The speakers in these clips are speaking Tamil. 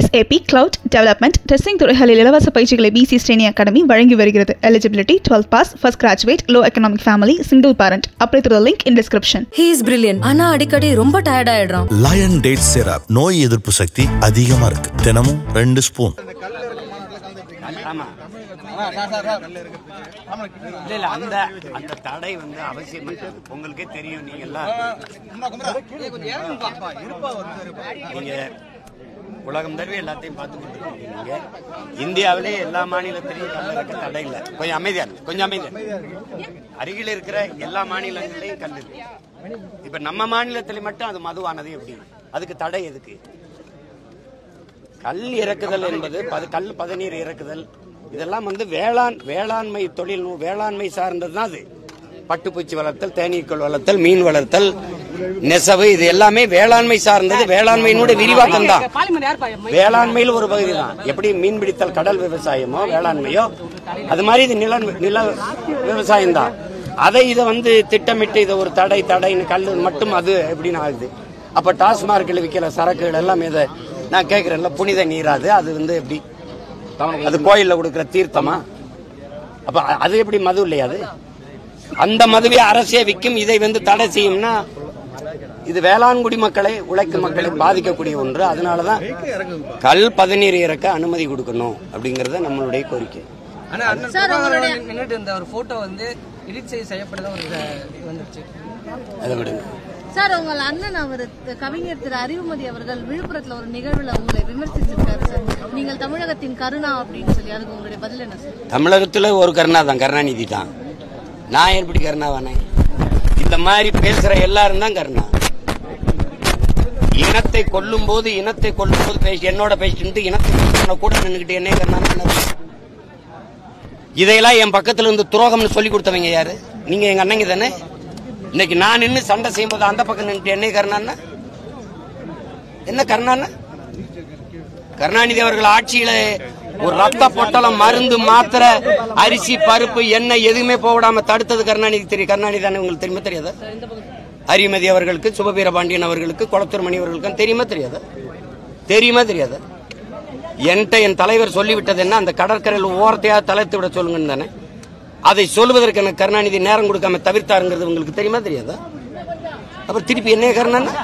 SAP Cloud Development Testing துறைகளில் இலவச பயிற்சிகளை BC Sreni Academy வழங்கி வருகிறது. Eligibility 12 pass, first graduate, low economic family, single parent. Apply through the link in description. He is brilliant. ஆனா அடிக்கடி ரொம்ப டயர்ட் ஆயிடுறான். Lion Date Syrup நோய் எதிர்ப்பு சக்தி அதிகமா இருக்கு. தினமும் 2 ஸ்பூன். இல்ல அந்த தடை வந்து அவசியம் உங்களுக்கே தெரியும். நீங்க எல்லாம் உலகம் தருவி எல்லாத்தையும் பார்த்து கொண்டிருக்கீங்க. இந்தியாவிலே எல்லா மாநிலத்திலையும் கல் இறக்க தடை இல்லை. கொஞ்சம் அமைதியா அருகில் இருக்கிற எல்லா மாநிலங்களையும் கல் இருக்கு. இப்ப நம்ம மாநிலத்தில மட்டும் அது மதுவானது எப்படி? அதுக்கு தடை எதுக்கு? கல் இறக்குதல் என்பது கல் பதநீர் இறக்குதல் இதெல்லாம் வந்து வேளாண்மை தொழில் வேளாண்மை சார்ந்தது தான். அது பட்டுப்பூச்சி வளர்த்தல், தேனீக்கள் வளர்த்தல், மீன் வளர்த்தல், நெசவு, இது எல்லாமே வேளாண்மை சார்ந்தது. வேளாண்மையினுடைய விரிவாக்கம் தான். வேளாண்மையில் ஒரு பகுதி தான். எப்படி மீன் பிடித்தல் கடல் விவசாயமோ வேளாண்மையோ அது மாதிரி இது நில விவசாயம் தான். இதை வந்து திட்டமிட்டு இதை ஒரு தடைன்னு கல் மட்டும் அது எப்படின்னு ஆகுது. அப்ப டாஸ்மார்க்கில் விற்கிற சரக்குகள் எல்லாம் இதை நான் கேட்கிறேன்ல, புனித நீராது அது வந்து எப்படி? அது கோயில்ல கொடுக்கிற தீர்த்தமா? அப்ப அது எப்படி மது இல்லையா? அது அந்த மதுவை அரசே விற்கும். இதை வந்து தடை செய்யும்னா இது வேளாண்குடி மக்களை, உழைக்கும் மக்களை பாதிக்கக்கூடிய ஒன்று. அதனாலதான் கல் பதநீர் இறக்க அனுமதி கொடுக்கணும் அப்படிங்கறத நம்மளுடைய கோரிக்கை. அதை விடுங்க சார். உங்கள் அண்ணன் அவர் கவிஞர் திரு அறிவுமதி அவர்கள் விழுப்புரத்துல ஒரு நிகழ்வுல உங்களை விமர்சிச்சிருக்காரு சார். நீங்கள் தமிழகத்தின் கருணா அப்படின்னு சொல்லி, அதுக்கு உங்களுடைய பதில் என்ன சார்? தமிழகத்துல ஒரு கருணா தான், கருணாநிதி தான். நான் எப்படி கருணாவானே? இந்த மாதிரி பேசுற எல்லாரும் தான் கருணா. இனத்தை கொல்லும் போது என்னோட பேசிட்டு இனத்தை கூட நின்றுகிட்டு என்ன கருணா? இதையெல்லாம் என் பக்கத்துல இருந்து துரோகம்னு சொல்லி கொடுத்தவங்க யாரு? நீங்க எங்க அண்ணங்க தானே. இன்னைக்கு நான் நின்று சண்டை செய்யும் போது அந்த பக்கம் நின்று என்ன கருணான்னா? என்ன கருணான்னா? கருணாநிதி அவர்கள் ஆட்சியில ஒரு ரத்த பொட்டலம், மருந்து, மாத்திரை, அரிசி, பருப்பு, எண்ணெய் எதுவுமே போடாம தடுத்தது கருணாநிதி. கருணாநிதி தானே. உங்களுக்கு தெரியுமா தெரியாதா? அறிமதி அவர்களுக்கு, சுபவீரபாண்டியன் அவர்களுக்கு, குளத்தூர்மணி அவர்களுக்கு தெரியுமா தெரியாதா? என்கிட்ட என் தலைவர் சொல்லிவிட்டது என்ன? அந்த கடற்கரையில் ஓரத்தையா தலைத்து விட சொல்லுங்கன்னு தானே. அதை சொல்லுவதற்கு எனக்கு கருணாநிதி நேரம் கொடுக்காம தவிர்த்தாருங்கிறது உங்களுக்கு தெரியுமா தெரியாதா? அப்புறம் திருப்பி என்ன கருணான்னா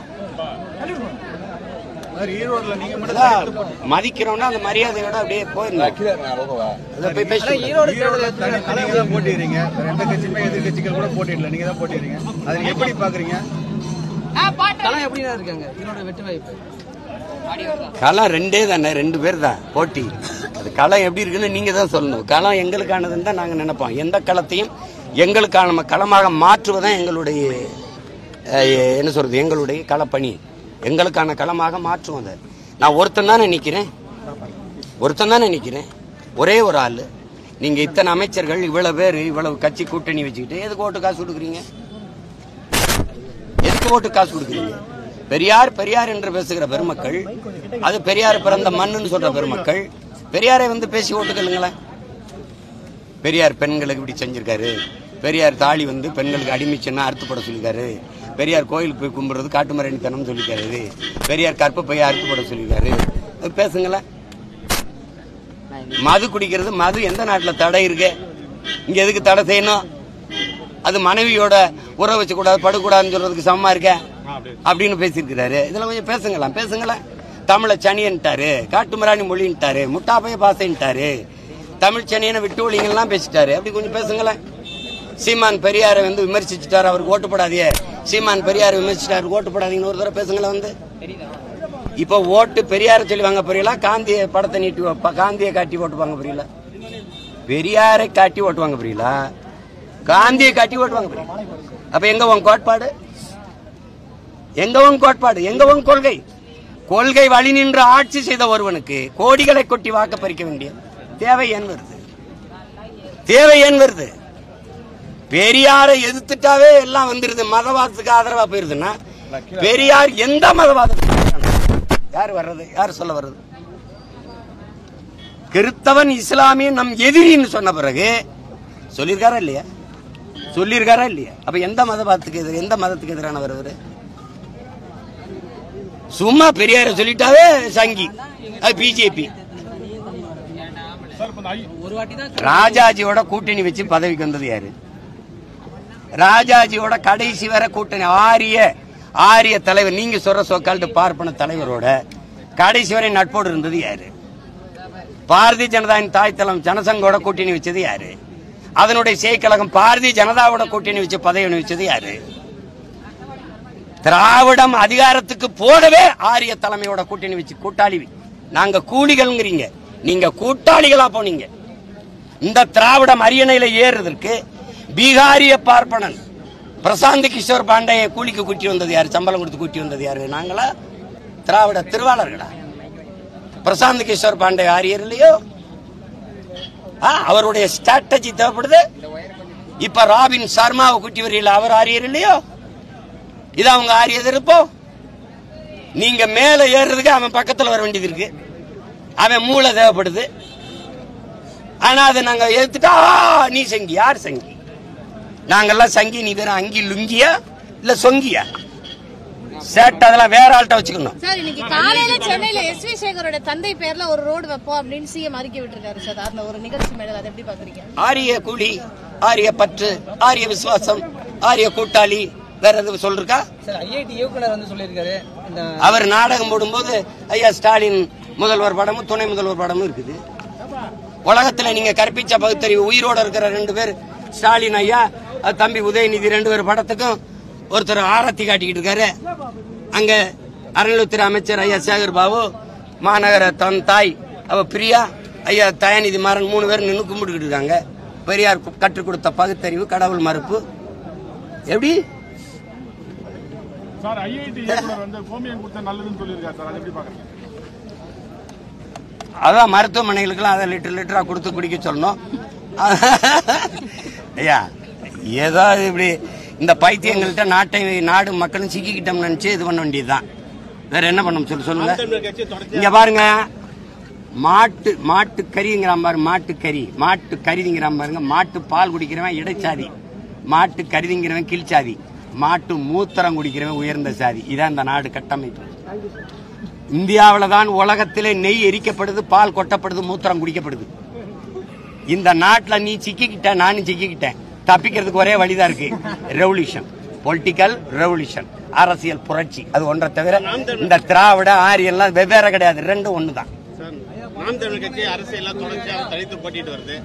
மதிக்கிறோம்னா அந்த மரியாதையோட அப்படியே போயிருந்தோம். களம் ரெண்டே தானே, 2 பேர் தான் போட்டி. அது களம் எப்படி இருக்குன்னு நீங்க தான் சொல்லணும். களம் எங்களுக்கானதுன்னு தான் நாங்க நினைப்போம். எந்த களத்தையும் எங்களுக்கான களமாக மாற்றுவதான் எங்களுடைய என்ன சொல்றது, எங்களுடைய களப்பணி. எங்களுக்கான களமாக மாற்றுவோம். அதை நான் ஒருத்தன் தானே நிக்கிறேன், ஒரே ஒரு ஆளு. நீங்க இத்தனை அமைச்சர்கள், இவ்வளவு பேர், இவ்வளவு கட்சி கூட்டணி வச்சுக்கிட்டு எதுக்கு ஓட்டு காசு கொடுக்குறீங்க? பெரியார் என்று பேசுகிற பெருமக்கள், அது பெரியார் பிறந்த மண்ணுன்னு சொல்ற பெருமக்கள், பெரியாரை வந்து பேசி ஓட்டுக்கலுங்களேன். பெரியார் பெண்களுக்கு இப்படி செஞ்சிருக்காரு, பெரியார் தாலி வந்து பெண்களுக்கு அடிமைச்சுன்னா அறுத்துப்பட சொல்லிருக்காரு, பெரியார் கோயிலுக்கு போய் கும்பிடுறது காட்டுமரணித்தனம் சொல்லிருக்காரு, பெரியார் கற்பப்பையை அறுத்துப்பட சொல்லிருக்காரு. பேசுங்களேன். மது குடிக்கிறது, மது எந்த நாட்டில் தடை இருக்கு? இங்க எதுக்கு தடை செய்யணும்? அது மனைவியோட உறவு வச்சு கூடாது, படக்கூடாதுன்னு சொல்றதுக்கு சமமா இருக்க அப்படின்னு பேசியிருக்கிறாரு. இதெல்லாம் கொஞ்சம் பேசுங்களேன். தமிழை சனியன்ட்டாரு, காட்டுமராணி மொழின்ட்டாரு, முட்டாப்பைய பாசைன்ட்டாரு, தமிழ் சனியனை விட்டு ஒழிங்கெல்லாம் பேசிட்டாரு. அப்படி கொஞ்சம் பேசுங்களேன். சீமான் பெரியாரை வந்து விமர்சிச்சுட்டாரு, அவருக்கு ஓட்டு போடாதே. சீமான் பெரியாரை விமர்சிச்சுட்டாரு, ஓட்டு போடாதீங்கன்னு ஒரு தடவை பேசுங்களேன். வந்து இப்ப ஓட்டு பெரியாரை சொல்லி வாங்க புரியல, காந்திய படத்தை நீட்டி காந்தியை காட்டி ஓட்டு வாங்க புரியல, பெரியாரை காட்டி ஓட்டு வாங்க புரியல, காந்தியை காட்டி ஓட்டு வாங்க புரியல. அப்ப எங்க உன் கோட்பாடு? எங்க உன் கொள்கை வழி நின்று ஆட்சி செய்த ஒருவனுக்கு கோடிகளை கொட்டி வாக்க பறிக்க வேண்டிய தேவை ஏன் வருது? பெரியாரை எதிர்த்துட்டாவே எல்லாம் வந்துருது. மதவாதத்துக்கு ஆதரவா போயிருதுன்னா பெரியார் எந்த மதவாதத்துக்கு யார் சொல்ல வர்றது? கிறிஸ்தவன் இஸ்லாமிய நம் எதிரின்னு சொன்ன பிறகு சொல்லியிருக்காரா இல்லையா? அப்ப எந்த மதத்துக்கு எதிரானவர் அவரு? சும்மா பெரியார சொல்லிட்டாவே சங்கி, அது பிஜேபி. ராஜாஜியோட கூட்டணி வச்சு பதவிக்கு வந்தது யாரு? ராஜாஜியோட கடைசி வரை கூட்டணி ஆரிய தலைவர், நீங்க சொல்ற சோக்கால்டு பார்ப்பன தலைவரோட கடைசி வரை நட்போடு இருந்தது யாரு? பாரதிய ஜனதாவின் தாய் தளம் ஜனசங்கோட கூட்டணி வச்சது யாரு? அதனுடைய செயற்கழகம் பாரதிய ஜனதாவோட கூட்டணி வச்சு பதவி வச்சது யாரு? திராவிடம் அதிகாரத்துக்கு போடவே ஆரிய தலைமையோட கூட்டணி வச்சு கூட்டாளி. நாங்க கூலிகள்ங்கிறீங்க, நீங்க கூட்டாளிகளா போனீங்க. இந்த திராவிடம் அரியணையில ஏறுறதுக்கு பீகாரிய பார்ப்பனன் பிரசாந்த் கிஷோர் பாண்டைய கூலிக்கு கூட்டி வந்தது யாரு? சம்பளம் கொடுத்து கூட்டி வந்தது யாரு? நாங்களா? திராவிட திருவாளர்களா? பிரசாந்த் கிஷோர் பாண்டே ஆரியர் இல்லையோ? அவருடைய ஸ்ட்ராட்டஜி தேவைப்படுது. இப்ப ராபின் சர்மாவை கூட்டி வரீங்களா, அவர் ஆரியர் இல்லையோ? இது அவங்க ஆரிய எதிர்ப்போ? நீங்க மேல ஏறுறதுக்கு அவன் பக்கத்துல வர வேண்டியது இருக்கு, அவன் மூளை தேவைப்படுது. ஆனா அதை நாங்க எடுத்துட்டா நீ சங்கி. யார் சங்கி? நாங்கெல்லாம் சங்கி, நீ வேற அங்கி லுங்கியா இல்ல சொங்கியா? சேட் அதெல்லாம் வேற ஆள்கிட்ட வச்சுக்கணும். சார், இன்னைக்கு காலையில சென்னையில எஸ்வி சேகரோட தந்தை பேர்ல ஒரு ரோடு வைப்போம் அப்படின்னு சிஎம் அறிக்கை விட்டுருக்காரு சார். அந்த ஒரு நிகழ்ச்சி மேல அதை எப்படி பாக்குறீங்க? ஆரிய கூலி, ஆரிய பற்று, ஆரிய விசுவாசம், ஆரிய கூட்டாளி, வேற எதுவும் சொல்றா? ஐஐடி இயக்குனர் வந்து சொல்லியிருக்காரு. அவர் நாடகம் போடும்போது ஐயா ஸ்டாலின் முதல்வர் படமும் துணை முதல்வர் படமும் இருக்குது. உலகத்துல நீங்க கற்பிச்ச பகுத்தறிவு உயிரோட இருக்கிற 2 பேர், ஸ்டாலின் ஐயா தம்பி உதயநிதி 2 பேர் படத்துக்கும் ஒருத்தர் ஆரத்தி காட்டிக்கிட்டு இருக்காரு. அங்க அறநிலையத்துறை அமைச்சர் ஐயா சேகர் பாபு, மாநகர தன் தாய் அவ பிரியா, ஐயா தயாநிதி மாறன் 3 பேர் நின்று கும்பிட்டுக்கிட்டு இருக்காங்க. பெரியார் கற்றுக் கொடுத்த பகுத்தறிவு, கடவுள் மறுப்பு. எப்படி அதான் மருத்துவமனைகளுக்கெல்லாம் அதை லிட்டரா கொடுத்து குடிக்க சொல்லணும். ஐயா ஏதோ இப்படி இந்த பைத்தியங்கள்ட்ட நாடு மக்களும் சிக்கிக்கிட்டோம் நினைச்சு இது பண்ண வேண்டியதுதான். வேற என்ன பண்ண சொல்லுங்க. இங்க பாருங்க, மாட்டு கறிங்கிறான் பாரு, மாட்டு கறிங்கிறான் பாருங்க. மாட்டு பால் குடிக்கிறவன் இடைச்சாதி, மாட்டு கறிங்கிறவன் கீழ்ச்சாதி, மாட்டு மூத்திரம் குடிக்கிறவன் உயர்ந்த சாதி. இதான் இந்த நாடு கட்டமைப்பு. இந்தியாவில தான் உலகத்திலே நெய் எரிக்கப்படுது, பால் கொட்டப்படுது, மூத்திரம் குடிக்கப்படுது. இந்த நாட்டில் நீ சிக்கிக்கிட்ட, நானும் சிக்கிக்கிட்டேன். தப்பிக்கிறதுக்கு ஒரே வழிதான் இருக்கு, ரெவல்யூஷன், பொலிட்டிக்கல் ரெவல்யூஷன், அரசியல் புரட்சி. அது ஒன்றை தவிர இந்த திராவிட ஆரியெல்லாம் வெவ்வேறு கிடையாது, ரெண்டும் ஒண்ணுதான். நாம் தமிழர் கட்சி அரசியல் தொடர்ச்சியாக தனித்து போட்டிட்டு வருது.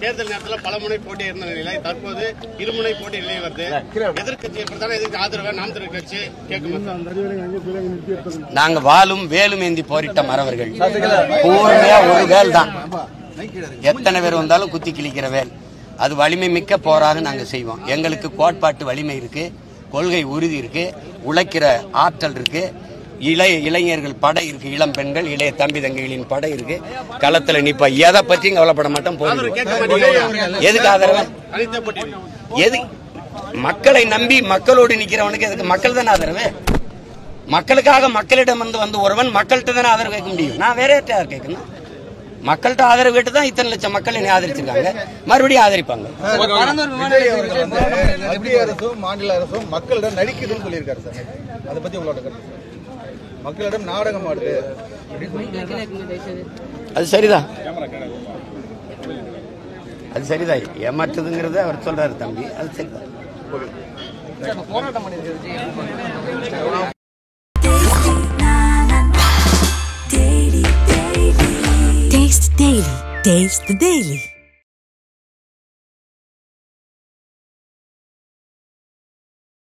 தேர்தல் நேரத்தில் பல முனை போட்டி இருந்த நிலை தற்போது இருமுனை போட்டி நிலை வருது. எதிர்கட்சியை பொறுத்தான எதிர்க்கு ஆதரவு நாம் தமிழர் கட்சி கேட்கும். நாங்க வாலும் வேலும் ஏந்தி போரிட்ட மறவர்கள், பூர்மையா ஒரு வேல் தான். எத்தனை பேர் வந்தாலும் குத்தி கிழிக்கிற வேல். அது வலிமை மிக்க போராக நாங்க செய்வோம். எங்களுக்கு கோட்பாட்டு வலிமை இருக்கு, கொள்கை உறுதி இருக்கு, உழைக்கிற ஆற்றல் இருக்கு, இளைஞர்கள் படை இருக்கு, இளம் பெண்கள், இளைய தம்பி தங்கைகளின் படை இருக்கு. களத்துல நிப்ப எதை பற்றியும் கவலைப்பட மாட்டோம். எதுக்கு ஆதரவு? எது மக்களை நம்பி மக்களோடு நிக்கிறவனுக்கு எதுக்கு? மக்கள் தானே ஆதரவு. மக்களுக்காக மக்களிடம் வந்து ஒருவன் மக்கள்கிட்ட தானே ஆதரவு கேட்க முடியும். நான் வேற யார்கிட்ட கேட்கணும்? மக்கள்கிட்ட ஆதரவு கேட்டு தான் இத்தனை லட்சம் மக்கள் என்னை ஆதரிச்சிருக்காங்க, மறுபடியும் ஆதரிப்பாங்க. மத்திய அரசும் மாநில அரசும் மக்களிடம் நடிக்குதுன்னு சொல்லியிருக்காரு சார். அதை பத்தி உங்களோட கருத்து? மக்களிடம் நாடகம் ஆடுது. அது சரிதான், அது சரிதான். ஏமாற்றுதுங்கிறது அவர் சொல்றாரு தம்பி, அது சரிதான். Taste the Daily.